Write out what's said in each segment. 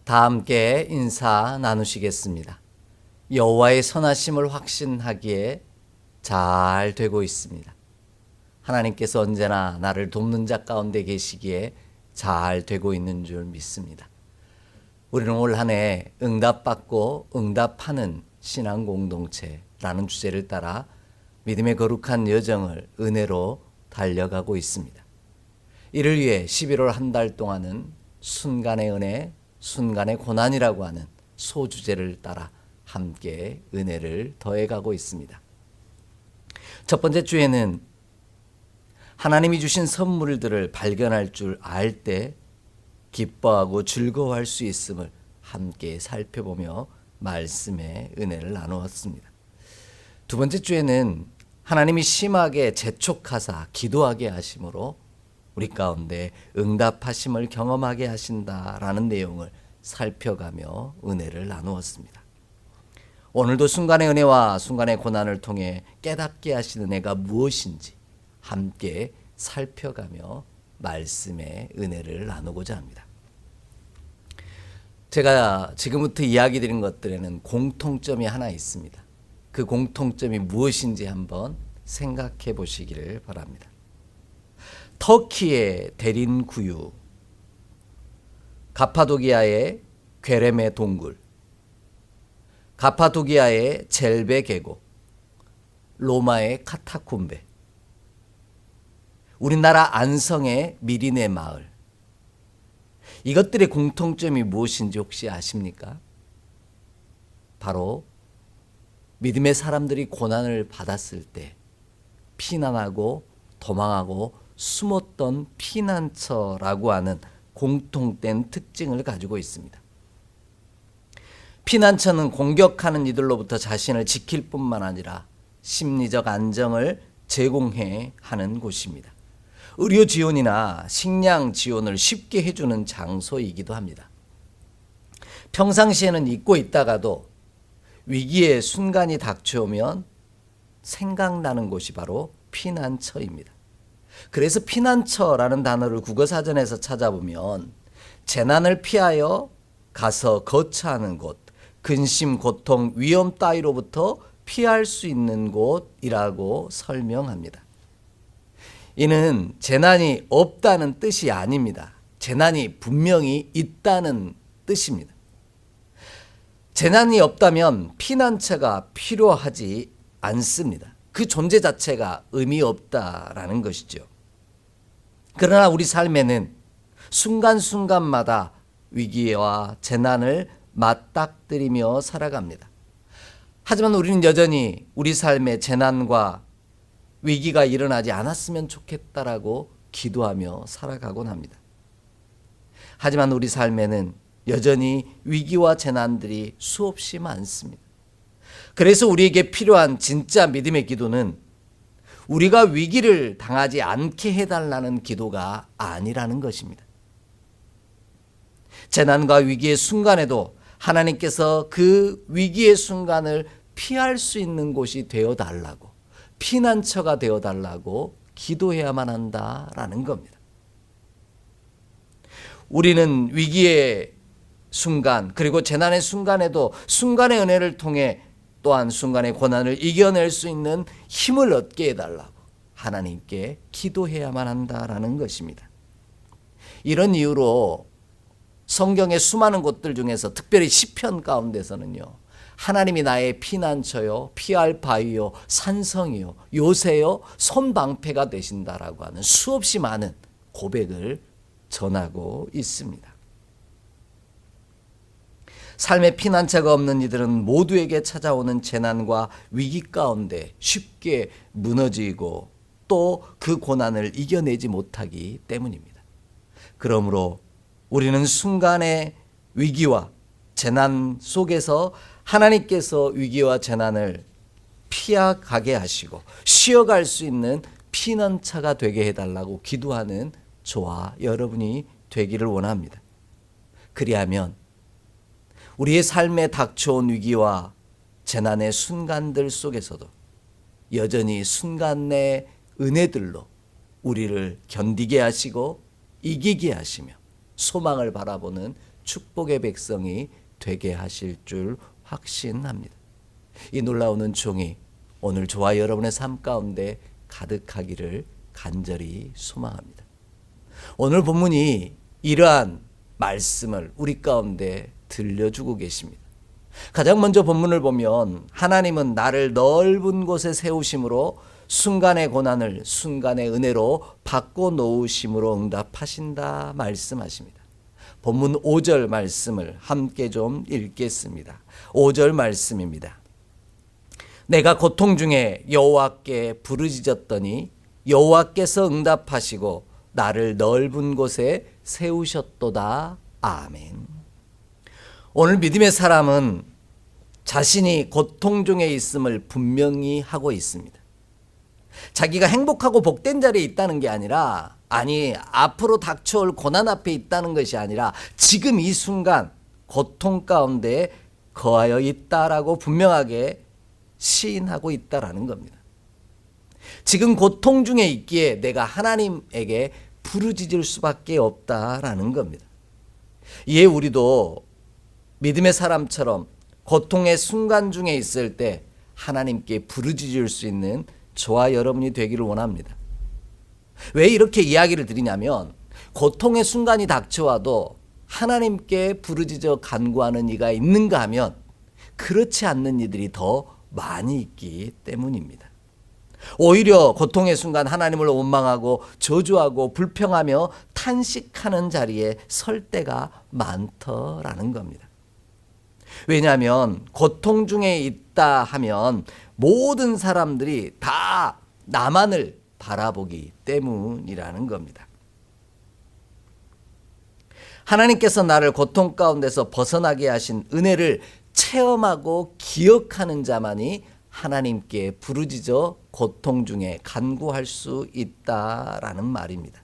다 함께 인사 나누시겠습니다. 여호와의 선하심을 확신하기에 잘 되고 있습니다. 하나님께서 언제나 나를 돕는 자 가운데 계시기에 잘 되고 있는 줄 믿습니다. 우리는 올 한 해 응답받고 응답하는 신앙 공동체라는 주제를 따라 믿음의 거룩한 여정을 은혜로 달려가고 있습니다. 이를 위해 11월 한 달 동안은 순간의 은혜, 순간의 고난이라고 하는 소주제를 따라 함께 은혜를 더해가고 있습니다. 첫 번째 주에는 하나님이 주신 선물들을 발견할 줄 알 때 기뻐하고 즐거워할 수 있음을 함께 살펴보며 말씀의 은혜를 나누었습니다. 두 번째 주에는 하나님이 심하게 재촉하사 기도하게 하심으로 우리 가운데 응답하심을 경험하게 하신다라는 내용을 살펴가며 은혜를 나누었습니다. 오늘도 순간의 은혜와 순간의 고난을 통해 깨닫게 하시는 은혜가 무엇인지 함께 살펴가며 말씀의 은혜를 나누고자 합니다. 제가 지금부터 이야기 드린 것들에는 공통점이 하나 있습니다. 그 공통점이 무엇인지 한번 생각해 보시기를 바랍니다. 터키의 데린 구유, 가파도기아의 괴레메 동굴, 가파도기아의 젤베 계곡, 로마의 카타콤베, 우리나라 안성의 미리네 마을, 이것들의 공통점이 무엇인지 혹시 아십니까? 바로 믿음의 사람들이 고난을 받았을 때 피난하고 도망하고 숨었던 피난처라고 하는 공통된 특징을 가지고 있습니다. 피난처는 공격하는 이들로부터 자신을 지킬 뿐만 아니라 심리적 안정을 제공해 하는 곳입니다. 의료 지원이나 식량 지원을 쉽게 해주는 장소이기도 합니다. 평상시에는 잊고 있다가도 위기의 순간이 닥쳐오면 생각나는 곳이 바로 피난처입니다. 그래서 피난처라는 단어를 국어사전에서 찾아보면 재난을 피하여 가서 거처하는 곳, 근심, 고통, 위험 따위로부터 피할 수 있는 곳이라고 설명합니다. 이는 재난이 없다는 뜻이 아닙니다. 재난이 분명히 있다는 뜻입니다. 재난이 없다면 피난처가 필요하지 않습니다. 그 존재 자체가 의미 없다라는 것이죠. 그러나 우리 삶에는 순간순간마다 위기와 재난을 맞닥뜨리며 살아갑니다. 하지만 우리는 여전히 우리 삶에 재난과 위기가 일어나지 않았으면 좋겠다라고 기도하며 살아가곤 합니다. 하지만 우리 삶에는 여전히 위기와 재난들이 수없이 많습니다. 그래서 우리에게 필요한 진짜 믿음의 기도는 우리가 위기를 당하지 않게 해달라는 기도가 아니라는 것입니다. 재난과 위기의 순간에도 하나님께서 그 위기의 순간을 피할 수 있는 곳이 되어달라고, 피난처가 되어달라고 기도해야만 한다라는 겁니다. 우리는 위기의 순간 그리고 재난의 순간에도 순간의 은혜를 통해 또한 순간의 고난을 이겨낼 수 있는 힘을 얻게 해달라고 하나님께 기도해야만 한다라는 것입니다. 이런 이유로 성경의 수많은 곳들 중에서 특별히 시편 가운데서는요, 하나님이 나의 피난처요, 피할 바위요, 산성이요, 요새요, 손방패가 되신다라고 하는 수없이 많은 고백을 전하고 있습니다. 삶의 피난처가 없는 이들은 모두에게 찾아오는 재난과 위기 가운데 쉽게 무너지고 또 그 고난을 이겨내지 못하기 때문입니다. 그러므로 우리는 순간의 위기와 재난 속에서 하나님께서 위기와 재난을 피하게 하시고 쉬어갈 수 있는 피난처가 되게 해달라고 기도하는 저와 여러분이 되기를 원합니다. 그리하면 우리의 삶에 닥쳐온 위기와 재난의 순간들 속에서도 여전히 순간의 은혜들로 우리를 견디게 하시고 이기게 하시며 소망을 바라보는 축복의 백성이 되게 하실 줄 확신합니다. 이 놀라운 은총이 오늘 저와 여러분의 삶 가운데 가득하기를 간절히 소망합니다. 오늘 본문이 이러한 말씀을 우리 가운데 들려주고 계십니다. 가장 먼저 본문을 보면 하나님은 나를 넓은 곳에 세우심으로 순간의 고난을 순간의 은혜로 바꿔놓으심으로 응답하신다 말씀하십니다. 본문 5절 말씀을 함께 좀 읽겠습니다. 5절 말씀입니다. 내가 고통 중에 여호와께 부르짖었더니 여호와께서 응답하시고 나를 넓은 곳에 세우셨도다. 아멘. 오늘 믿음의 사람은 자신이 고통 중에 있음을 분명히 하고 있습니다. 자기가 행복하고 복된 자리에 있다는 게 아니라, 앞으로 닥쳐올 고난 앞에 있다는 것이 아니라 지금 이 순간 고통 가운데 거하여 있다라고 분명하게 시인하고 있다라는 겁니다. 지금 고통 중에 있기에 내가 하나님에게 부르짖을 수밖에 없다라는 겁니다. 이에 우리도 믿음의 사람처럼 고통의 순간 중에 있을 때 하나님께 부르짖을 수 있는 저와 여러분이 되기를 원합니다. 왜 이렇게 이야기를 드리냐면, 고통의 순간이 닥쳐와도 하나님께 부르짖어 간구하는 이가 있는가 하면 그렇지 않는 이들이 더 많이 있기 때문입니다. 오히려 고통의 순간 하나님을 원망하고 저주하고 불평하며 탄식하는 자리에 설 때가 많더라는 겁니다. 왜냐하면 고통 중에 있다 하면 모든 사람들이 다 나만을 바라보기 때문이라는 겁니다. 하나님께서 나를 고통 가운데서 벗어나게 하신 은혜를 체험하고 기억하는 자만이 하나님께 부르짖어 고통 중에 간구할 수 있다라는 말입니다.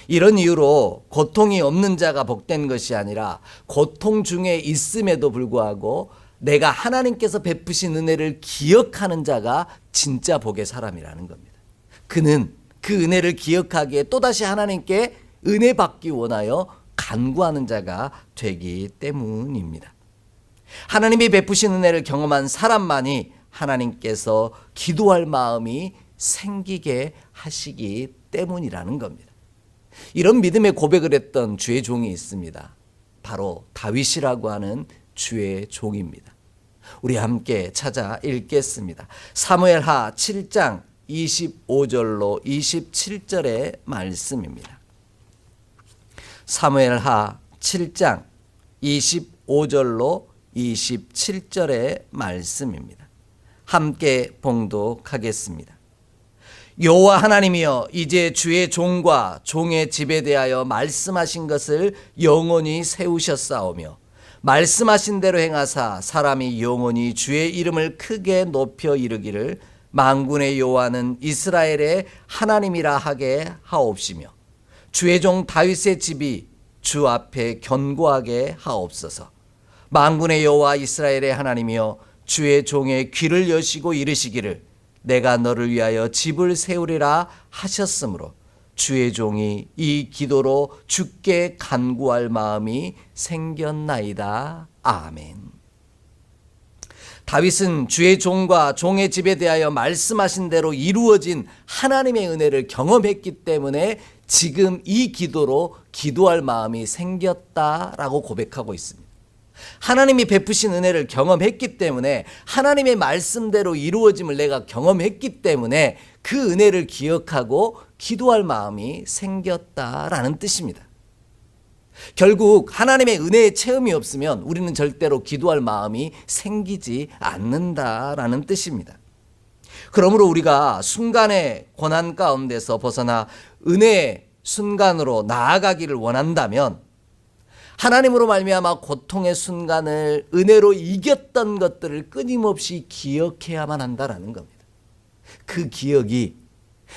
이런 이유로 고통이 없는 자가 복된 것이 아니라 고통 중에 있음에도 불구하고 내가 하나님께서 베푸신 은혜를 기억하는 자가 진짜 복의 사람이라는 겁니다. 그는 그 은혜를 기억하기에 또다시 하나님께 은혜 받기 원하여 간구하는 자가 되기 때문입니다. 하나님이 베푸신 은혜를 경험한 사람만이 하나님께서 기도할 마음이 생기게 하시기 때문이라는 겁니다. 이런 믿음의 고백을 했던 주의 종이 있습니다. 바로 다윗이라고 하는 주의 종입니다. 우리 함께 찾아 읽겠습니다. 사무엘하 7장 25절로 27절의 말씀입니다. 사무엘하 7장 25절로 27절의 말씀입니다. 함께 봉독하겠습니다. 여호와 하나님이여, 이제 주의 종과 종의 집에 대하여 말씀하신 것을 영원히 세우셨사오며 말씀하신 대로 행하사 사람이 영원히 주의 이름을 크게 높여 이르기를 만군의 여호와는 이스라엘의 하나님이라 하게 하옵시며 주의 종 다윗의 집이 주 앞에 견고하게 하옵소서. 만군의 여호와 이스라엘의 하나님이여, 주의 종의 귀를 여시고 이르시기를 내가 너를 위하여 집을 세우리라 하셨으므로 주의 종이 이 기도로 주께 간구할 마음이 생겼나이다. 아멘. 다윗은 주의 종과 종의 집에 대하여 말씀하신 대로 이루어진 하나님의 은혜를 경험했기 때문에 지금 이 기도로 기도할 마음이 생겼다라고 고백하고 있습니다. 하나님이 베푸신 은혜를 경험했기 때문에, 하나님의 말씀대로 이루어짐을 내가 경험했기 때문에 그 은혜를 기억하고 기도할 마음이 생겼다라는 뜻입니다. 결국 하나님의 은혜의 체험이 없으면 우리는 절대로 기도할 마음이 생기지 않는다라는 뜻입니다. 그러므로 우리가 순간의 고난 가운데서 벗어나 은혜의 순간으로 나아가기를 원한다면 하나님으로 말미암아 고통의 순간을 은혜로 이겼던 것들을 끊임없이 기억해야만 한다라는 겁니다. 그 기억이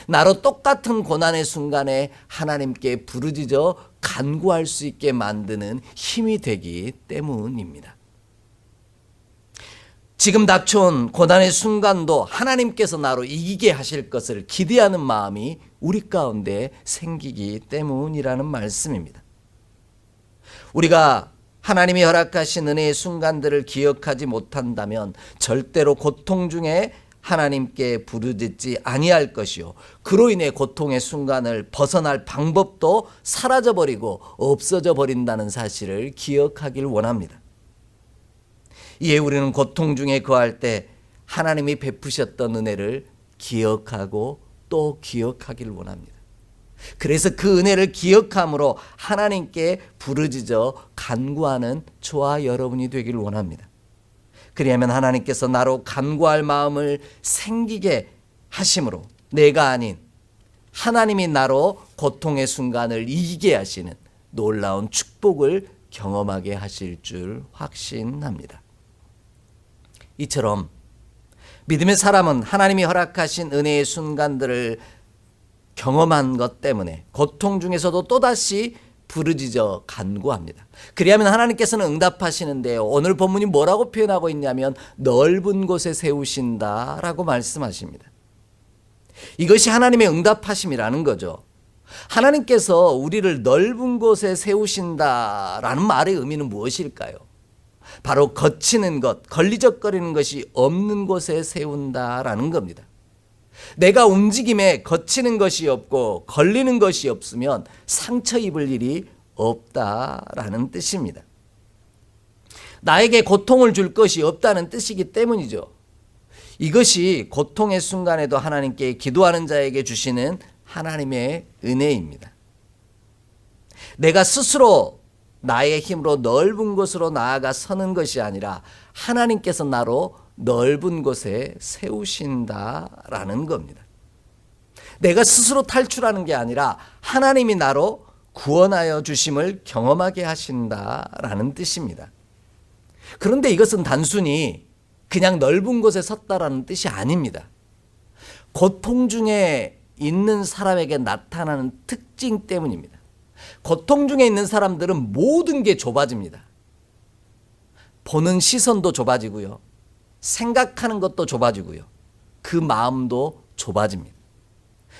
나로 똑같은 고난의 순간에 하나님께 부르짖어 간구할 수 있게 만드는 힘이 되기 때문입니다. 지금 닥쳐온 고난의 순간도 하나님께서 나로 이기게 하실 것을 기대하는 마음이 우리 가운데 생기기 때문이라는 말씀입니다. 우리가 하나님이 허락하신 은혜의 순간들을 기억하지 못한다면 절대로 고통 중에 하나님께 부르짖지 아니할 것이요, 그로 인해 고통의 순간을 벗어날 방법도 사라져버리고 없어져 버린다는 사실을 기억하길 원합니다. 이에 우리는 고통 중에 거할 때 하나님이 베푸셨던 은혜를 기억하고 또 기억하길 원합니다. 그래서 그 은혜를 기억함으로 하나님께 부르짖어 간구하는 저와 여러분이 되길 원합니다. 그리하면 하나님께서 나로 간구할 마음을 생기게 하심으로 내가 아닌 하나님이 나로 고통의 순간을 이기게 하시는 놀라운 축복을 경험하게 하실 줄 확신합니다. 이처럼 믿음의 사람은 하나님이 허락하신 은혜의 순간들을 경험한 것 때문에 고통 중에서도 또다시 부르짖어 간구합니다. 그리하면 하나님께서는 응답하시는데요, 오늘 본문이 뭐라고 표현하고 있냐면 넓은 곳에 세우신다라고 말씀하십니다. 이것이 하나님의 응답하심이라는 거죠. 하나님께서 우리를 넓은 곳에 세우신다라는 말의 의미는 무엇일까요? 바로 거치는 것, 걸리적거리는 것이 없는 곳에 세운다라는 겁니다. 내가 움직임에 거치는 것이 없고 걸리는 것이 없으면 상처 입을 일이 없다라는 뜻입니다. 나에게 고통을 줄 것이 없다는 뜻이기 때문이죠. 이것이 고통의 순간에도 하나님께 기도하는 자에게 주시는 하나님의 은혜입니다. 내가 스스로 나의 힘으로 넓은 곳으로 나아가 서는 것이 아니라 하나님께서 나로 넓은 곳에 세우신다라는 겁니다. 내가 스스로 탈출하는 게 아니라 하나님이 나로 구원하여 주심을 경험하게 하신다라는 뜻입니다. 그런데 이것은 단순히 그냥 넓은 곳에 섰다라는 뜻이 아닙니다. 고통 중에 있는 사람에게 나타나는 특징 때문입니다. 고통 중에 있는 사람들은 모든 게 좁아집니다. 보는 시선도 좁아지고요, 생각하는 것도 좁아지고요, 그 마음도 좁아집니다.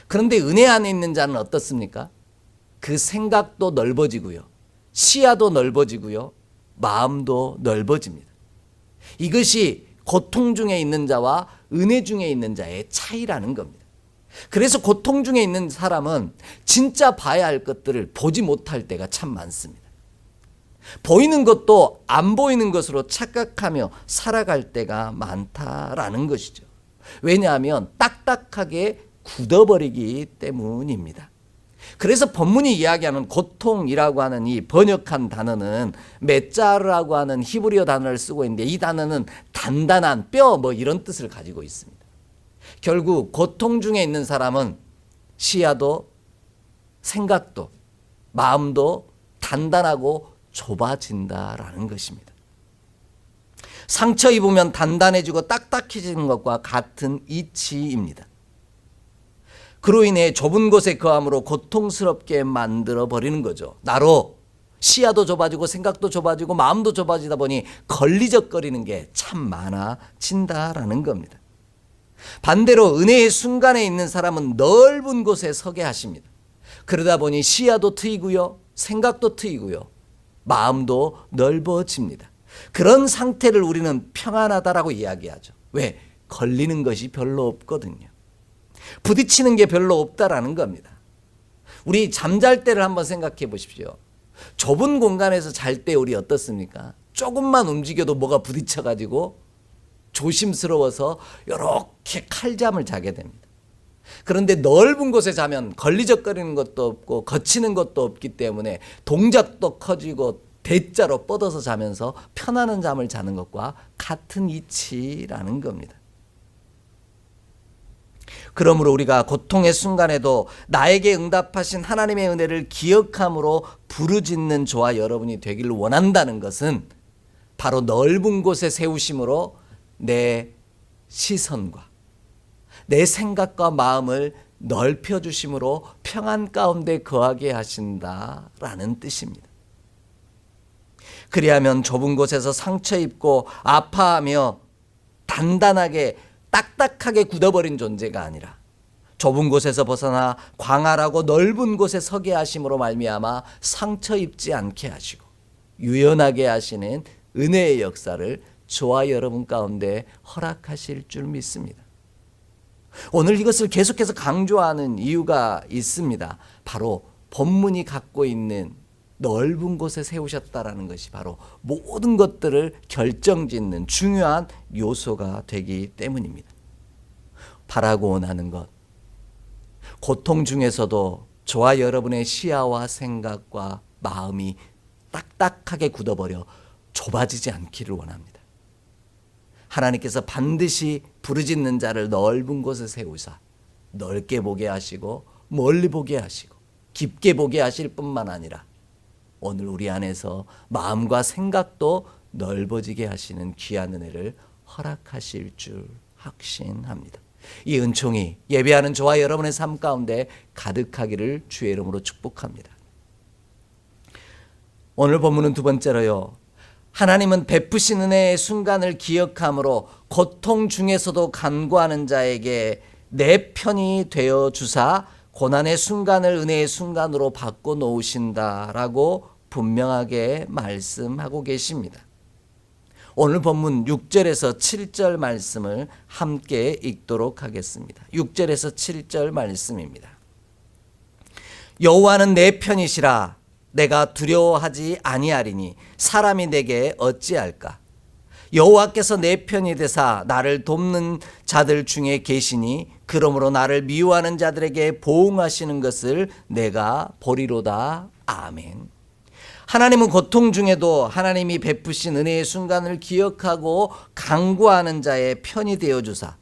그런데 은혜 안에 있는 자는 어떻습니까? 그 생각도 넓어지고요, 시야도 넓어지고요, 마음도 넓어집니다. 이것이 고통 중에 있는 자와 은혜 중에 있는 자의 차이라는 겁니다. 그래서 고통 중에 있는 사람은 진짜 봐야 할 것들을 보지 못할 때가 참 많습니다. 보이는 것도 안 보이는 것으로 착각하며 살아갈 때가 많다라는 것이죠. 왜냐하면 딱딱하게 굳어버리기 때문입니다. 그래서 본문이 이야기하는 고통이라고 하는 이 번역한 단어는 메짜르라고 하는 히브리어 단어를 쓰고 있는데, 이 단어는 단단한 뼈 뭐 이런 뜻을 가지고 있습니다. 결국 고통 중에 있는 사람은 시야도 생각도 마음도 단단하고 좁아진다라는 것입니다. 상처 입으면 단단해지고 딱딱해지는 것과 같은 이치입니다. 그로 인해 좁은 곳에 거함으로 고통스럽게 만들어 버리는 거죠. 나로 시야도 좁아지고 생각도 좁아지고 마음도 좁아지다 보니 걸리적거리는 게 참 많아진다라는 겁니다. 반대로 은혜의 순간에 있는 사람은 넓은 곳에 서게 하십니다. 그러다 보니 시야도 트이고요, 생각도 트이고요, 마음도 넓어집니다. 그런 상태를 우리는 평안하다라고 이야기하죠. 왜? 걸리는 것이 별로 없거든요. 부딪히는 게 별로 없다라는 겁니다. 우리 잠잘 때를 한번 생각해 보십시오. 좁은 공간에서 잘 때 우리 어떻습니까? 조금만 움직여도 뭐가 부딪혀가지고 조심스러워서 이렇게 칼잠을 자게 됩니다. 그런데 넓은 곳에 자면 걸리적거리는 것도 없고 거치는 것도 없기 때문에 동작도 커지고 대자로 뻗어서 자면서 편안한 잠을 자는 것과 같은 이치라는 겁니다. 그러므로 우리가 고통의 순간에도 나에게 응답하신 하나님의 은혜를 기억함으로 부르짖는 저와 여러분이 되기를 원한다는 것은 바로 넓은 곳에 세우심으로 내 시선과 내 생각과 마음을 넓혀주심으로 평안 가운데 거하게 하신다라는 뜻입니다. 그리하면 좁은 곳에서 상처 입고 아파하며 단단하게 딱딱하게 굳어버린 존재가 아니라 좁은 곳에서 벗어나 광활하고 넓은 곳에 서게 하심으로 말미암아 상처 입지 않게 하시고 유연하게 하시는 은혜의 역사를 저와 여러분 가운데 허락하실 줄 믿습니다. 오늘 이것을 계속해서 강조하는 이유가 있습니다. 바로 본문이 갖고 있는 넓은 곳에 세우셨다라는 것이 바로 모든 것들을 결정짓는 중요한 요소가 되기 때문입니다. 바라고 원하는 것, 고통 중에서도 저와 여러분의 시야와 생각과 마음이 딱딱하게 굳어버려 좁아지지 않기를 원합니다. 하나님께서 반드시 부르짖는 자를 넓은 곳에 세우사 넓게 보게 하시고 멀리 보게 하시고 깊게 보게 하실 뿐만 아니라 오늘 우리 안에서 마음과 생각도 넓어지게 하시는 귀한 은혜를 허락하실 줄 확신합니다. 이 은총이 예배하는 저와 여러분의 삶 가운데 가득하기를 주의 이름으로 축복합니다. 오늘 본문은 두 번째로요. 하나님은 베푸신 은혜의 순간을 기억함으로 고통 중에서도 간구하는 자에게 내 편이 되어 주사 고난의 순간을 은혜의 순간으로 바꿔 놓으신다라고 분명하게 말씀하고 계십니다. 오늘 본문 6절에서 7절 말씀을 함께 읽도록 하겠습니다. 6절에서 7절 말씀입니다. 여호와는 내 편이시라 내가 두려워하지 아니하리니 사람이 내게 어찌할까. 여호와께서 내 편이 되사 나를 돕는 자들 중에 계시니 그러므로 나를 미워하는 자들에게 보응하시는 것을 내가 보리로다. 아멘. 하나님은 고통 중에도 하나님이 베푸신 은혜의 순간을 기억하고 간구하는 자의 편이 되어주사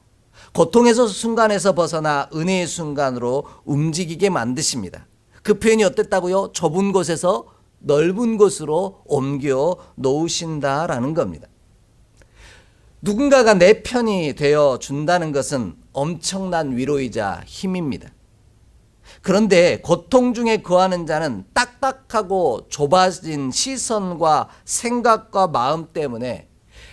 고통에서 순간에서 벗어나 은혜의 순간으로 움직이게 만드십니다. 그 표현이 어땠다고요? 좁은 곳에서 넓은 곳으로 옮겨 놓으신다라는 겁니다. 누군가가 내 편이 되어 준다는 것은 엄청난 위로이자 힘입니다. 그런데 고통 중에 거하는 자는 딱딱하고 좁아진 시선과 생각과 마음 때문에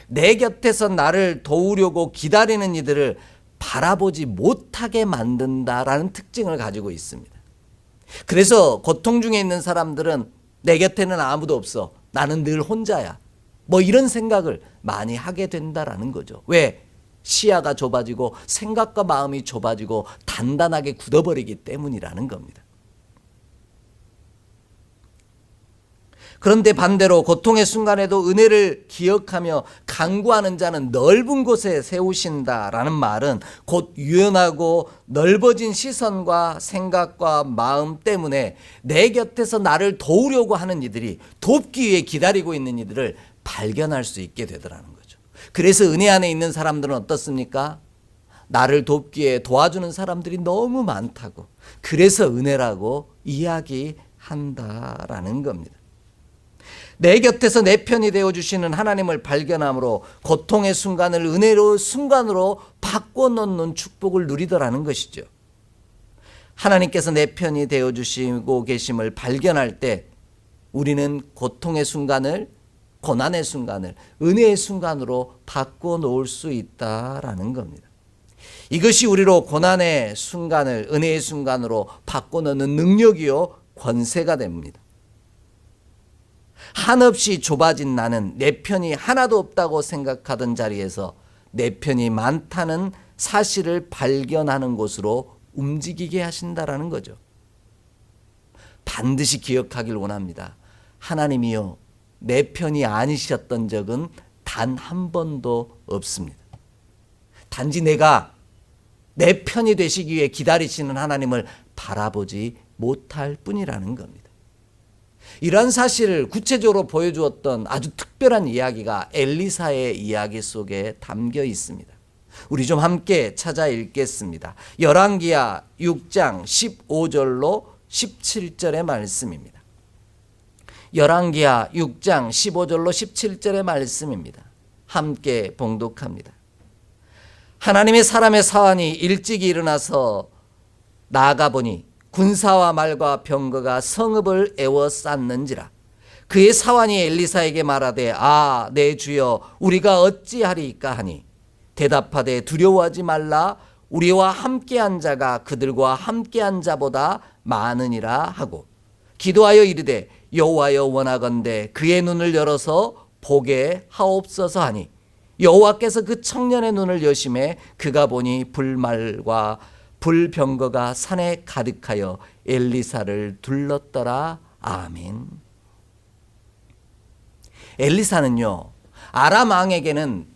내 곁에서 나를 도우려고 기다리는 이들을 바라보지 못하게 만든다라는 특징을 가지고 있습니다. 그래서 고통 중에 있는 사람들은 내 곁에는 아무도 없어. 나는 늘 혼자야. 뭐 이런 생각을 많이 하게 된다라는 거죠. 왜? 시야가 좁아지고 생각과 마음이 좁아지고 단단하게 굳어버리기 때문이라는 겁니다. 그런데 반대로 고통의 순간에도 은혜를 기억하며 간구하는 자는 넓은 곳에 세우신다라는 말은 곧 유연하고 넓어진 시선과 생각과 마음 때문에 내 곁에서 나를 도우려고 하는 이들이 돕기 위해 기다리고 있는 이들을 발견할 수 있게 되더라는 거죠. 그래서 은혜 안에 있는 사람들은 어떻습니까? 나를 돕기에 도와주는 사람들이 너무 많다고, 그래서 은혜라고 이야기한다라는 겁니다. 내 곁에서 내 편이 되어주시는 하나님을 발견함으로 고통의 순간을 은혜로 순간으로 바꿔놓는 축복을 누리더라는 것이죠. 하나님께서 내 편이 되어주시고 계심을 발견할 때 우리는 고통의 순간을, 고난의 순간을 은혜의 순간으로 바꿔놓을 수 있다라는 겁니다. 이것이 우리로 고난의 순간을 은혜의 순간으로 바꿔놓는 능력이요 권세가 됩니다. 한없이 좁아진 나는 내 편이 하나도 없다고 생각하던 자리에서 내 편이 많다는 사실을 발견하는 곳으로 움직이게 하신다라는 거죠. 반드시 기억하길 원합니다. 하나님이요, 내 편이 아니셨던 적은 단 한 번도 없습니다. 단지 내가 내 편이 되시기 위해 기다리시는 하나님을 바라보지 못할 뿐이라는 겁니다. 이러한 사실을 구체적으로 보여주었던 아주 특별한 이야기가 엘리사의 이야기 속에 담겨 있습니다. 우리 좀 함께 찾아 읽겠습니다. 열왕기하 6장 15절로 17절의 말씀입니다. 열왕기하 6장 15절로 17절의 말씀입니다. 함께 봉독합니다. 하나님의 사람의 사환이 일찍이 일어나서 나아가 보니 군사와 말과 병거가 성읍을 에워쌌는지라. 그의 사환이 엘리사에게 말하되 아 내 주여 우리가 어찌하리이까 하니 대답하되 두려워하지 말라 우리와 함께한 자가 그들과 함께한 자보다 많으니라 하고 기도하여 이르되 여호와여 원하건대 그의 눈을 열어서 보게 하옵소서 하니 여호와께서 그 청년의 눈을 여심해 그가 보니 불말과 불병거가 산에 가득하여 엘리사를 둘렀더라. 아멘. 엘리사는요, 아람 왕에게는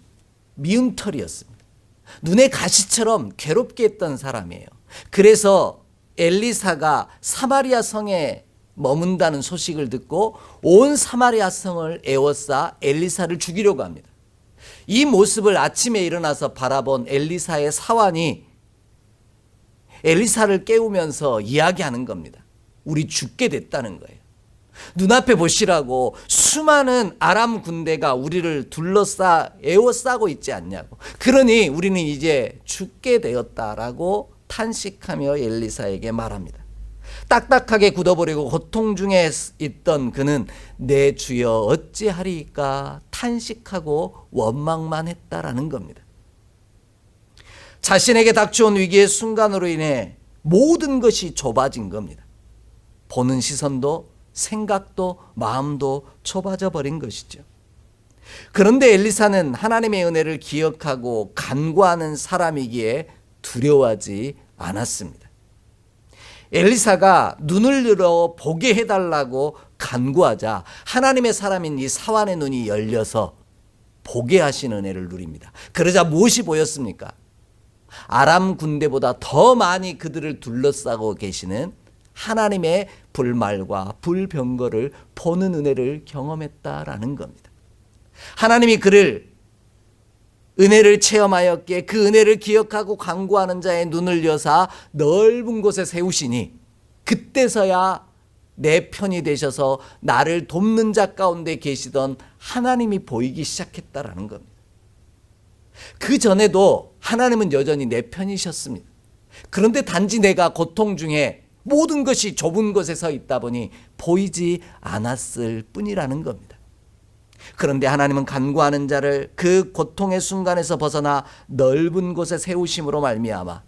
미운털이었습니다. 눈에 가시처럼 괴롭게 했던 사람이에요. 그래서 엘리사가 사마리아 성에 머문다는 소식을 듣고 온 사마리아 성을 에워싸 엘리사를 죽이려고 합니다. 이 모습을 아침에 일어나서 바라본 엘리사의 사환이 엘리사를 깨우면서 이야기하는 겁니다. 우리 죽게 됐다는 거예요. 눈앞에 보시라고 수많은 아람 군대가 우리를 둘러싸 에워싸고 있지 않냐고. 그러니 우리는 이제 죽게 되었다라고 탄식하며 엘리사에게 말합니다. 딱딱하게 굳어버리고 고통 중에 있던 그는 내 주여 어찌하리이까 탄식하고 원망만 했다라는 겁니다. 자신에게 닥쳐온 위기의 순간으로 인해 모든 것이 좁아진 겁니다. 보는 시선도 생각도 마음도 좁아져 버린 것이죠. 그런데 엘리사는 하나님의 은혜를 기억하고 간구하는 사람이기에 두려워하지 않았습니다. 엘리사가 눈을 열어 보게 해달라고 간구하자 하나님의 사람인 이 사환의 눈이 열려서 보게 하신 은혜를 누립니다. 그러자 무엇이 보였습니까? 아람 군대보다 더 많이 그들을 둘러싸고 계시는 하나님의 불말과 불병거를 보는 은혜를 경험했다라는 겁니다. 하나님이 그를 은혜를 체험하였기에 그 은혜를 기억하고 간구하는 자의 눈을 여사 넓은 곳에 세우시니 그때서야 내 편이 되셔서 나를 돕는 자 가운데 계시던 하나님이 보이기 시작했다라는 겁니다. 그 전에도 하나님은 여전히 내 편이셨습니다. 그런데 단지 내가 고통 중에 모든 것이 좁은 곳에 서 있다 보니 보이지 않았을 뿐이라는 겁니다. 그런데 하나님은 간구하는 자를 그 고통의 순간에서 벗어나 넓은 곳에 세우심으로 말미암아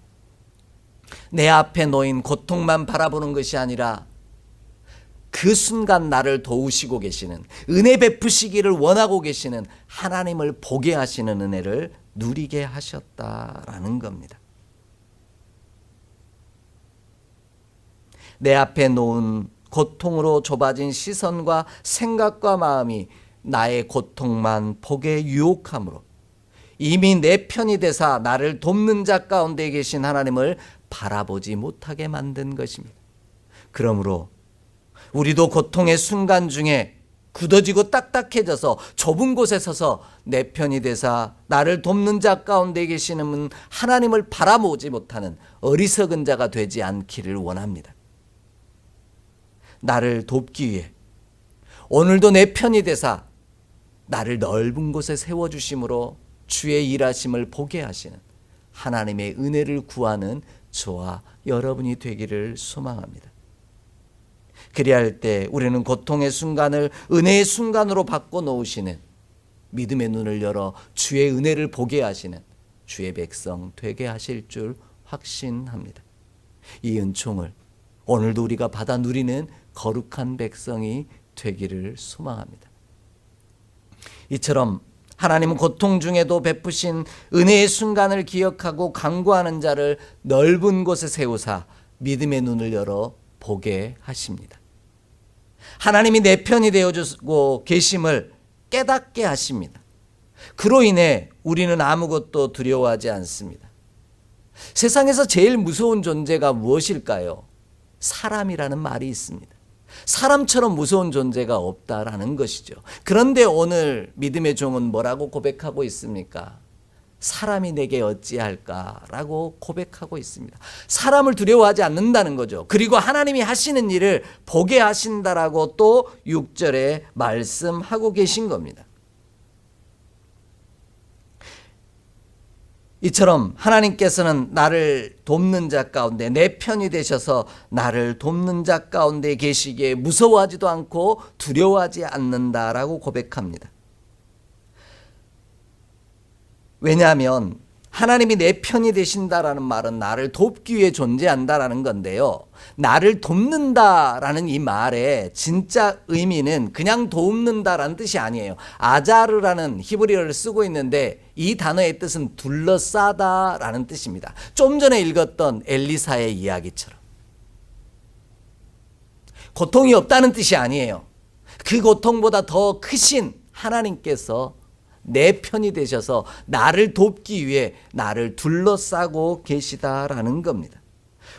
내 앞에 놓인 고통만 바라보는 것이 아니라 그 순간 나를 도우시고 계시는, 은혜 베푸시기를 원하고 계시는 하나님을 보게 하시는 은혜를 누리게 하셨다라는 겁니다. 내 앞에 놓은 고통으로 좁아진 시선과 생각과 마음이 나의 고통만 보게 유혹하므로 이미 내 편이 되사 나를 돕는 자 가운데 계신 하나님을 바라보지 못하게 만든 것입니다. 그러므로 우리도 고통의 순간 중에 굳어지고 딱딱해져서 좁은 곳에 서서 내 편이 되사 나를 돕는 자 가운데 계시는 하나님을 바라보지 못하는 어리석은 자가 되지 않기를 원합니다. 나를 돕기 위해 오늘도 내 편이 되사 나를 넓은 곳에 세워주심으로 주의 일하심을 보게 하시는 하나님의 은혜를 구하는 저와 여러분이 되기를 소망합니다. 그리할 때 우리는 고통의 순간을 은혜의 순간으로 바꿔놓으시는, 믿음의 눈을 열어 주의 은혜를 보게 하시는 주의 백성 되게 하실 줄 확신합니다. 이 은총을 오늘도 우리가 받아 누리는 거룩한 백성이 되기를 소망합니다. 이처럼 하나님은 고통 중에도 베푸신 은혜의 순간을 기억하고 간구하는 자를 넓은 곳에 세우사 믿음의 눈을 열어 보게 하십니다. 하나님이 내 편이 되어주고 계심을 깨닫게 하십니다. 그로 인해 우리는 아무것도 두려워하지 않습니다. 세상에서 제일 무서운 존재가 무엇일까요? 사람이라는 말이 있습니다. 사람처럼 무서운 존재가 없다라는 것이죠. 그런데 오늘 믿음의 종은 뭐라고 고백하고 있습니까? 사람이 내게 어찌할까라고 고백하고 있습니다. 사람을 두려워하지 않는다는 거죠. 그리고 하나님이 하시는 일을 보게 하신다라고 또 6절에 말씀하고 계신 겁니다. 이처럼 하나님께서는 나를 돕는 자 가운데 내 편이 되셔서 나를 돕는 자 가운데 계시기에 무서워하지도 않고 두려워하지 않는다라고 고백합니다. 왜냐하면 하나님이 내 편이 되신다라는 말은 나를 돕기 위해 존재한다라는 건데요. 나를 돕는다라는 이 말의 진짜 의미는 그냥 돕는다라는 뜻이 아니에요. 아자르라는 히브리어를 쓰고 있는데 이 단어의 뜻은 둘러싸다라는 뜻입니다. 좀 전에 읽었던 엘리사의 이야기처럼. 고통이 없다는 뜻이 아니에요. 그 고통보다 더 크신 하나님께서 내 편이 되셔서 나를 돕기 위해 나를 둘러싸고 계시다라는 겁니다.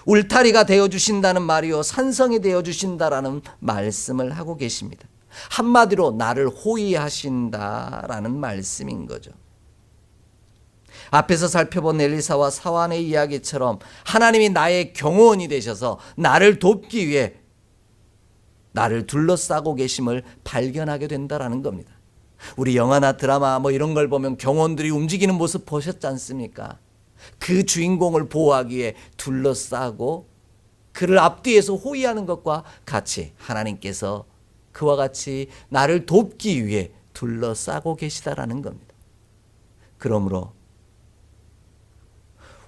울타리가 되어주신다는 말이요, 산성이 되어주신다라는 말씀을 하고 계십니다. 한마디로 나를 호위하신다라는 말씀인 거죠. 앞에서 살펴본 엘리사와 사환의 이야기처럼 하나님이 나의 경호원이 되셔서 나를 돕기 위해 나를 둘러싸고 계심을 발견하게 된다라는 겁니다. 우리 영화나 드라마 이런 걸 보면 경호원들이 움직이는 모습 보셨지 않습니까? 그 주인공을 보호하기 위해 둘러싸고 그를 앞뒤에서 호위하는 것과 같이 하나님께서 그와 같이 나를 돕기 위해 둘러싸고 계시다라는 겁니다. 그러므로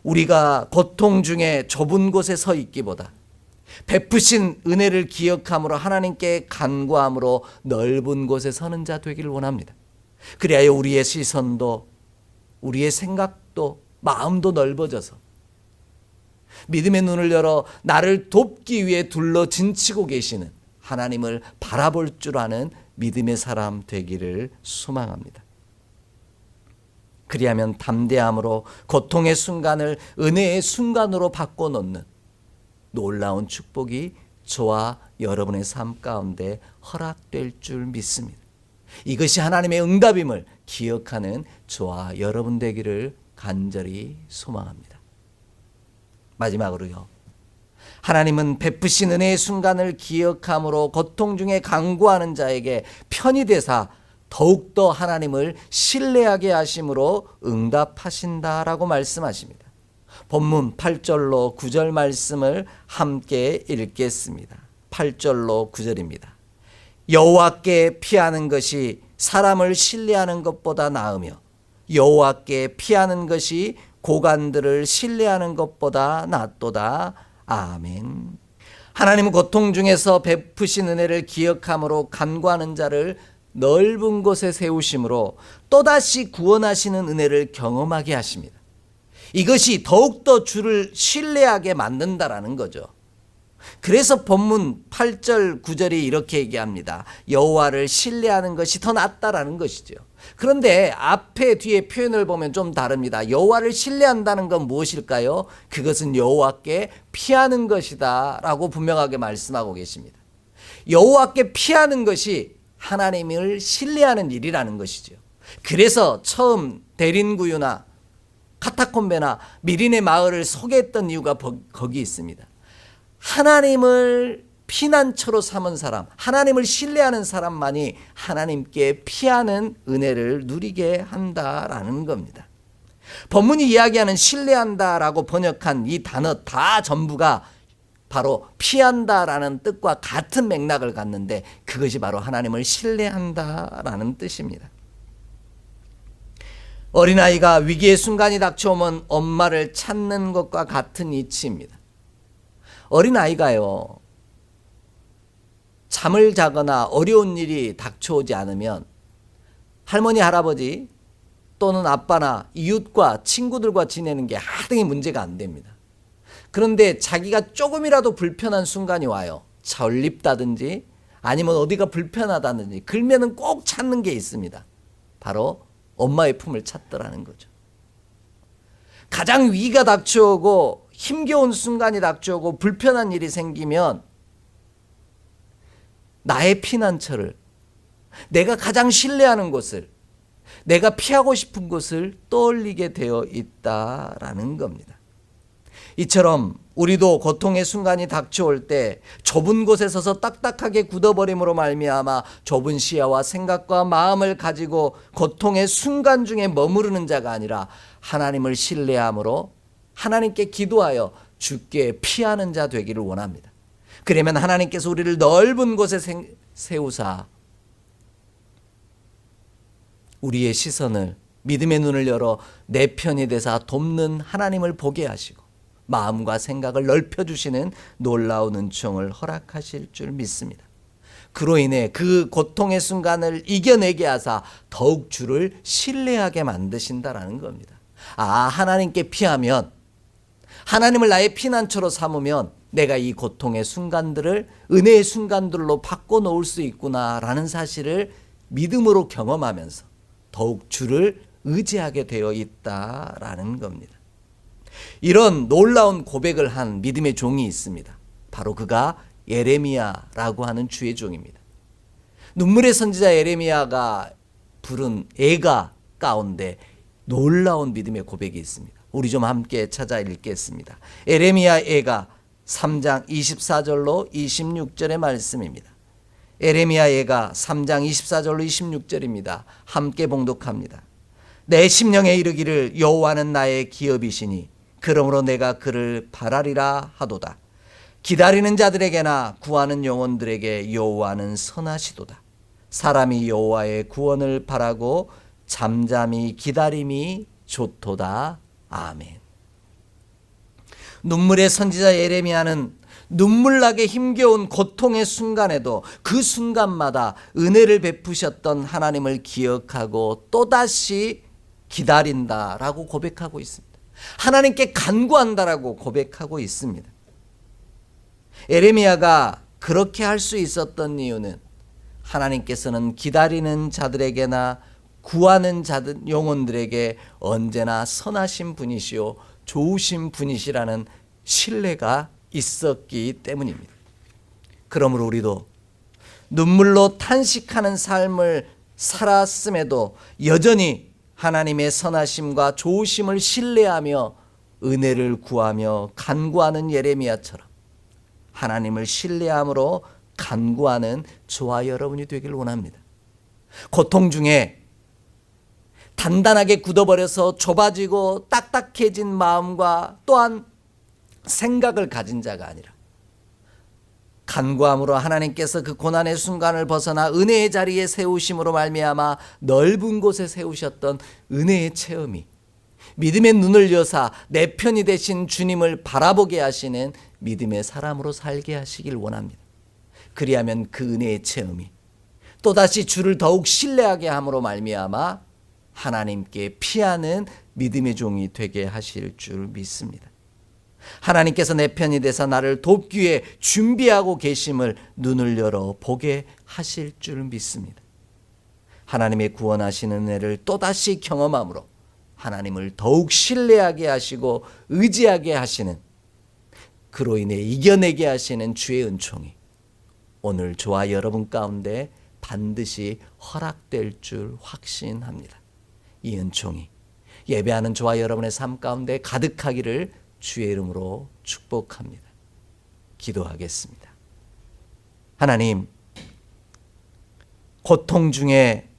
우리가 고통 중에 좁은 곳에 서 있기보다 베푸신 은혜를 기억함으로 하나님께 간구함으로 넓은 곳에 서는 자 되기를 원합니다. 그리하여 우리의 시선도 우리의 생각도 마음도 넓어져서 믿음의 눈을 열어 나를 돕기 위해 둘러 진치고 계시는 하나님을 바라볼 줄 아는 믿음의 사람 되기를 소망합니다. 그리하면 담대함으로 고통의 순간을 은혜의 순간으로 바꿔놓는 놀라운 축복이 저와 여러분의 삶 가운데 허락될 줄 믿습니다. 이것이 하나님의 응답임을 기억하는 저와 여러분 되기를 간절히 소망합니다. 마지막으로요. 하나님은 베푸신 은혜의 순간을 기억함으로 고통 중에 간구하는 자에게 편히 되사 더욱더 하나님을 신뢰하게 하심으로 응답하신다라고 말씀하십니다. 본문 8절로 9절 말씀을 함께 읽겠습니다. 8절로 9절입니다. 여호와께 피하는 것이 사람을 신뢰하는 것보다 나으며 여호와께 피하는 것이 고관들을 신뢰하는 것보다 낫도다. 아멘. 하나님은 고통 중에서 베푸신 은혜를 기억함으로 간구하는 자를 넓은 곳에 세우심으로 또다시 구원하시는 은혜를 경험하게 하십니다. 이것이 더욱더 주를 신뢰하게 만든다라는 거죠. 그래서 본문 8절 9절이 이렇게 얘기합니다. 여호와를 신뢰하는 것이 더 낫다라는 것이죠. 그런데 앞에 뒤에 표현을 보면 좀 다릅니다. 여호와를 신뢰한다는 건 무엇일까요? 그것은 여호와께 피하는 것이다 라고 분명하게 말씀하고 계십니다. 여호와께 피하는 것이 하나님을 신뢰하는 일이라는 것이죠. 그래서 처음 대린구유나 카타콤베나 미린의 마을을 소개했던 이유가 거기 있습니다. 하나님을 피난처로 삼은 사람, 하나님을 신뢰하는 사람만이 하나님께 피하는 은혜를 누리게 한다라는 겁니다. 본문이 이야기하는 신뢰한다라고 번역한 이 단어 다 전부가 바로 피한다라는 뜻과 같은 맥락을 갖는데 그것이 바로 하나님을 신뢰한다라는 뜻입니다. 어린아이가 위기의 순간이 닥쳐오면 엄마를 찾는 것과 같은 이치입니다. 어린아이가요, 잠을 자거나 어려운 일이 닥쳐오지 않으면 할머니, 할아버지 또는 아빠나 이웃과 친구들과 지내는 게 하등이 문제가 안 됩니다. 그런데 자기가 조금이라도 불편한 순간이 와요. 전립다든지 아니면 어디가 불편하다든지 그러면은 꼭 찾는 게 있습니다. 바로 엄마의 품을 찾더라는 거죠. 가장 위기가 닥쳐오고 힘겨운 순간이 닥쳐오고 불편한 일이 생기면 나의 피난처를, 내가 가장 신뢰하는 곳을, 내가 피하고 싶은 곳을 떠올리게 되어 있다라는 겁니다. 이처럼 우리도 고통의 순간이 닥쳐올 때 좁은 곳에 서서 딱딱하게 굳어버림으로 말미암아 좁은 시야와 생각과 마음을 가지고 고통의 순간 중에 머무르는 자가 아니라 하나님을 신뢰함으로 하나님께 기도하여 주께 피하는 자 되기를 원합니다. 그러면 하나님께서 우리를 넓은 곳에 세우사 우리의 시선을 믿음의 눈을 열어 내 편이 되사 돕는 하나님을 보게 하시고 마음과 생각을 넓혀주시는 놀라운 은총을 허락하실 줄 믿습니다. 그로 인해 그 고통의 순간을 이겨내게 하사 더욱 주를 신뢰하게 만드신다라는 겁니다. 하나님께 피하면, 하나님을 나의 피난처로 삼으면 내가 이 고통의 순간들을 은혜의 순간들로 바꿔놓을 수 있구나라는 사실을 믿음으로 경험하면서 더욱 주를 의지하게 되어 있다라는 겁니다. 이런 놀라운 고백을 한 믿음의 종이 있습니다. 바로 그가 예레미야라고 하는 주의 종입니다. 눈물의 선지자 예레미야가 부른 애가 가운데 놀라운 믿음의 고백이 있습니다. 우리 좀 함께 찾아 읽겠습니다. 예레미야 애가 3장 24절로 26절의 말씀입니다. 예레미야 애가 3장 24절로 26절입니다. 함께 봉독합니다. 내 심령에 이르기를 여호와는 나의 기업이시니 그러므로 내가 그를 바라리라 하도다. 기다리는 자들에게나 구하는 영혼들에게 여호와는 선하시도다. 사람이 여호와의 구원을 바라고 잠잠히 기다림이 좋도다. 아멘. 눈물의 선지자 예레미야는 눈물나게 힘겨운 고통의 순간에도 그 순간마다 은혜를 베푸셨던 하나님을 기억하고 또다시 기다린다라고 고백하고 있습니다. 하나님께 간구한다라고 고백하고 있습니다. 예레미야가 그렇게 할 수 있었던 이유는 하나님께서는 기다리는 자들에게나 구하는 자들 영혼들에게 언제나 선하신 분이시요 좋으신 분이시라는 신뢰가 있었기 때문입니다. 그러므로 우리도 눈물로 탄식하는 삶을 살았음에도 여전히 하나님의 선하심과 좋으심을 신뢰하며 은혜를 구하며 간구하는 예레미야처럼 하나님을 신뢰함으로 간구하는 저와 여러분이 되길 원합니다. 고통 중에 단단하게 굳어버려서 좁아지고 딱딱해진 마음과 또한 생각을 가진 자가 아니라 간구함으로 하나님께서 그 고난의 순간을 벗어나 은혜의 자리에 세우심으로 말미암아 넓은 곳에 세우셨던 은혜의 체험이 믿음의 눈을 여사 내 편이 되신 주님을 바라보게 하시는 믿음의 사람으로 살게 하시길 원합니다. 그리하면 그 은혜의 체험이 또다시 주를 더욱 신뢰하게 함으로 말미암아 하나님께 피하는 믿음의 종이 되게 하실 줄 믿습니다. 하나님께서 내 편이 되사 나를 돕기 위해 준비하고 계심을 눈을 열어 보게 하실 줄 믿습니다. 하나님의 구원하시는 은혜를 또다시 경험함으로 하나님을 더욱 신뢰하게 하시고 의지하게 하시는, 그로 인해 이겨내게 하시는 주의 은총이 오늘 저와 여러분 가운데 반드시 허락될 줄 확신합니다. 이 은총이 예배하는 저와 여러분의 삶 가운데 가득하기를 주의 이름으로 축복합니다. 기도하겠습니다. 하나님, 고통 중에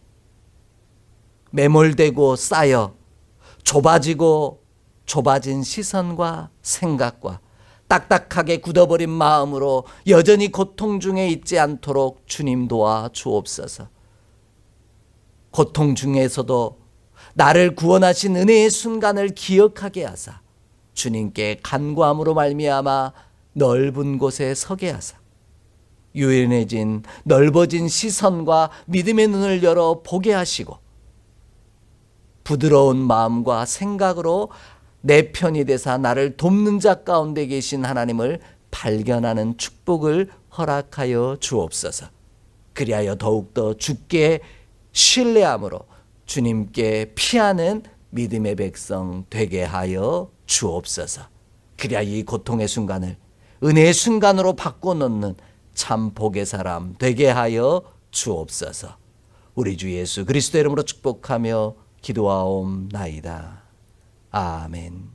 매몰되고 쌓여 좁아진 시선과 생각과 딱딱하게 굳어버린 마음으로 여전히 고통 중에 있지 않도록 주님 도와 주옵소서. 고통 중에서도 나를 구원하신 은혜의 순간을 기억하게 하사 주님께 간구함으로 말미암아 넓은 곳에 서게 하사 유연해진 넓어진 시선과 믿음의 눈을 열어 보게 하시고 부드러운 마음과 생각으로 내 편이 되사 나를 돕는 자 가운데 계신 하나님을 발견하는 축복을 허락하여 주옵소서. 그리하여 더욱더 주께 신뢰함으로 주님께 피하는 믿음의 백성 되게 하여 주옵소서. 그리하여 이 고통의 순간을 은혜의 순간으로 바꿔놓는 참 복의 사람 되게 하여 주옵소서. 우리 주 예수 그리스도 이름으로 축복하며 기도하옵나이다. 아멘.